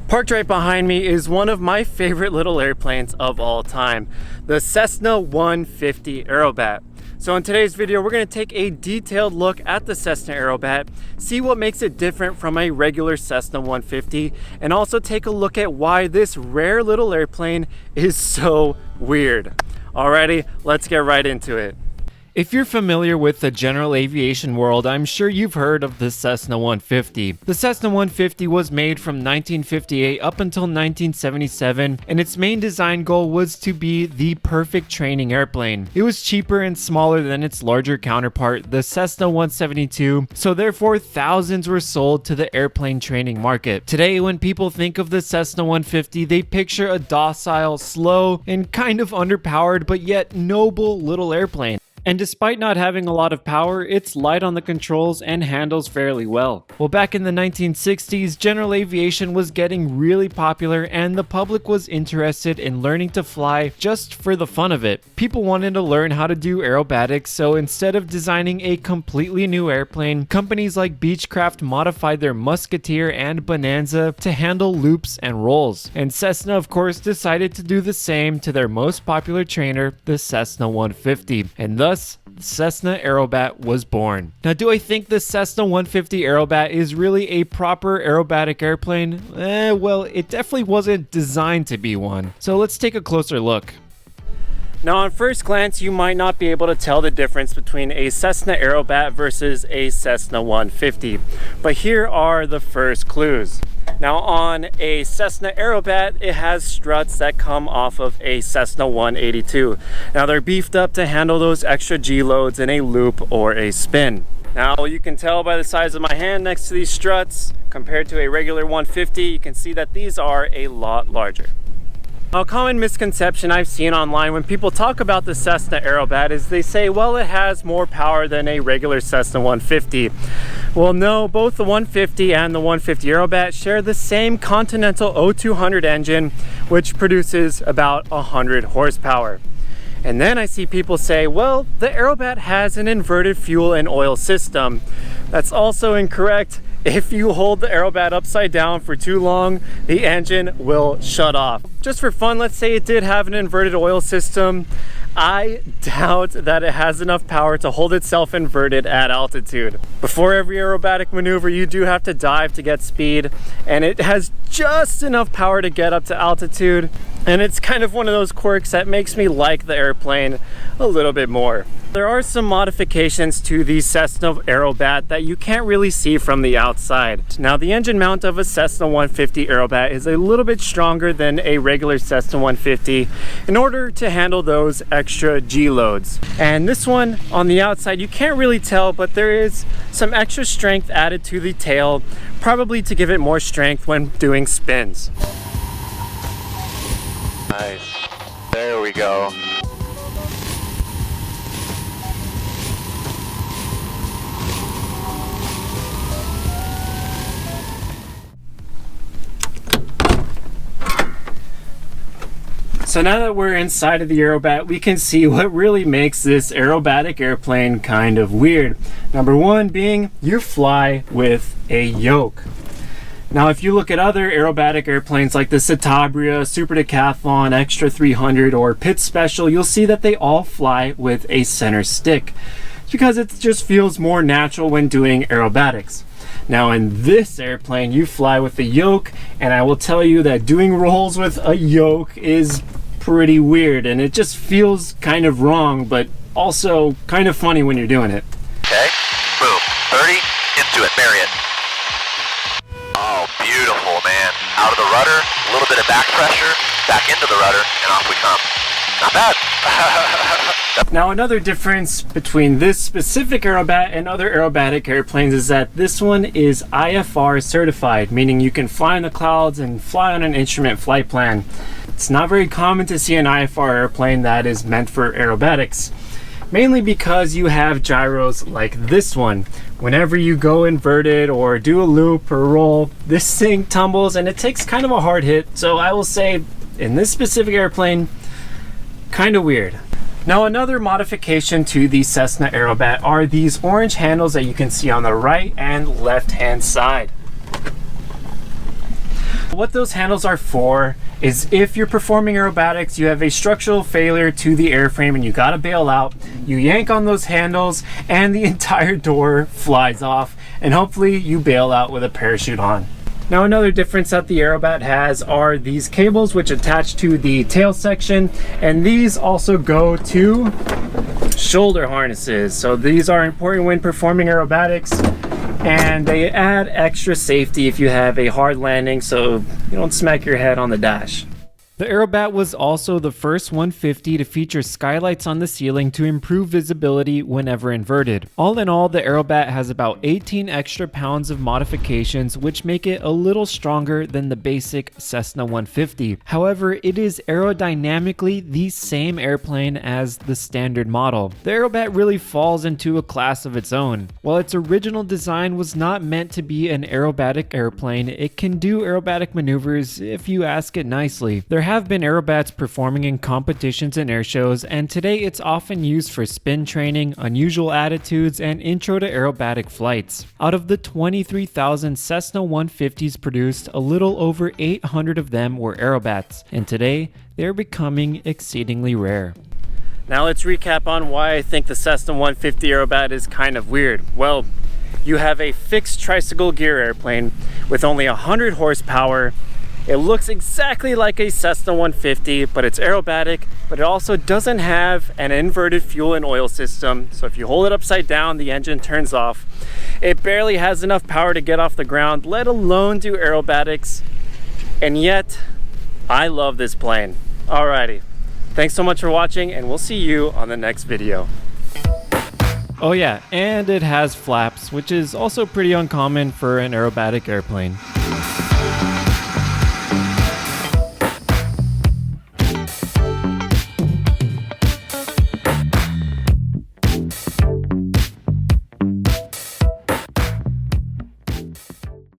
Parked right behind me is one of my favorite little airplanes of all time, the Cessna 150 Aerobat. So in today's video, we're going to take a detailed look at the Cessna Aerobat, see what makes it different from a regular Cessna 150, and also take a look at why this rare little airplane is so weird. Alrighty, let's get right into it. If you're familiar with the general aviation world, I'm sure you've heard of the Cessna 150. The Cessna 150 was made from 1958 up until 1977, and its main design goal was to be the perfect training airplane. It was cheaper and smaller than its larger counterpart, the Cessna 172, so therefore thousands were sold to the airplane training market. Today, when people think of the Cessna 150, they picture a docile, slow, and kind of underpowered but yet noble little airplane. And despite not having a lot of power, it's light on the controls and handles fairly well. Well, back in the 1960s, general aviation was getting really popular and the public was interested in learning to fly just for the fun of it. People wanted to learn how to do aerobatics, so instead of designing a completely new airplane, companies like Beechcraft modified their Musketeer and Bonanza to handle loops and rolls. And Cessna, of course, decided to do the same to their most popular trainer, the Cessna 150. And thus, the Cessna Aerobat was born. Now, do I think the Cessna 150 Aerobat is really a proper aerobatic airplane? Well, it definitely wasn't designed to be one. So let's take a closer look. Now, on first glance, you might not be able to tell the difference between a Cessna Aerobat versus a Cessna 150, but here are the first clues. Now, on a Cessna Aerobat, it has struts that come off of a Cessna 182. Now, they're beefed up to handle those extra G loads in a loop or a spin. Now, you can tell by the size of my hand next to these struts, compared to a regular 150, you can see that these are a lot larger. A common misconception I've seen online when people talk about the Cessna Aerobat is they say, well, it has more power than a regular Cessna 150. Well, no, both the 150 and the 150 Aerobat share the same Continental O200 engine, which produces about 100 horsepower. And then I see people say, well, the Aerobat has an inverted fuel and oil system. That's also incorrect. If you hold the Aerobat upside down for too long, the engine will shut off. Just for fun, let's say it did have an inverted oil system. I doubt that it has enough power to hold itself inverted at altitude. Before every aerobatic maneuver, you do have to dive to get speed, and it has just enough power to get up to altitude. And it's kind of one of those quirks that makes me like the airplane a little bit more. There are some modifications to the Cessna Aerobat that you can't really see from the outside. Now, the engine mount of a Cessna 150 Aerobat is a little bit stronger than a regular Cessna 150 in order to handle those extra G loads. And this one on the outside, you can't really tell, but there is some extra strength added to the tail, probably to give it more strength when doing spins. Nice. There we go. So now that we're inside of the Aerobat, we can see what really makes this aerobatic airplane kind of weird. Number one being you fly with a yoke. Now, if you look at other aerobatic airplanes like the Citabria, Super Decathlon, Extra 300, or Pitts Special, you'll see that they all fly with a center stick because it just feels more natural when doing aerobatics. Now, in this airplane, you fly with a yoke, and I will tell you that doing rolls with a yoke is pretty weird, and it just feels kind of wrong, but also kind of funny when you're doing it. Okay, boom, 30, into it, bury it. Oh, beautiful, man. Out of the rudder, a little bit of back pressure, back into the rudder, and off we come. Not bad. Now, another difference between this specific Aerobat and other aerobatic airplanes is that this one is IFR certified, meaning you can fly in the clouds and fly on an instrument flight plan. It's not very common to see an IFR airplane that is meant for aerobatics, mainly because you have gyros like this one. Whenever you go inverted or do a loop or roll, this thing tumbles and it takes kind of a hard hit. So I will say, in this specific airplane, kind of weird. Now, another modification to the Cessna Aerobat are these orange handles that you can see on the right and left hand side. What those handles are for is if you're performing aerobatics, you have a structural failure to the airframe and you gotta bail out, you yank on those handles and the entire door flies off, and hopefully you bail out with a parachute on. Now another difference that the Aerobat has are these cables which attach to the tail section, and these also go to shoulder harnesses. So these are important when performing aerobatics, and they add extra safety if you have a hard landing so you don't smack your head on the dash. The Aerobat was also the first 150 to feature skylights on the ceiling to improve visibility whenever inverted. All in all, the Aerobat has about 18 extra pounds of modifications, which make it a little stronger than the basic Cessna 150. However, it is aerodynamically the same airplane as the standard model. The Aerobat really falls into a class of its own. While its original design was not meant to be an aerobatic airplane, it can do aerobatic maneuvers if you ask it nicely. There have been Aerobats performing in competitions and air shows, and today it's often used for spin training, unusual attitudes, and intro to aerobatic flights. Out of the 23,000 Cessna 150s produced, a little over 800 of them were Aerobats, and today they're becoming exceedingly rare. Now let's recap on why I think the Cessna 150 Aerobat is kind of weird. Well, you have a fixed tricycle gear airplane with only 100 horsepower. It looks exactly like a Cessna 150, but it's aerobatic, but it also doesn't have an inverted fuel and oil system. So if you hold it upside down, the engine turns off. It barely has enough power to get off the ground, let alone do aerobatics. And yet, I love this plane. Alrighty, thanks so much for watching, and we'll see you on the next video. Oh yeah, and it has flaps, which is also pretty uncommon for an aerobatic airplane.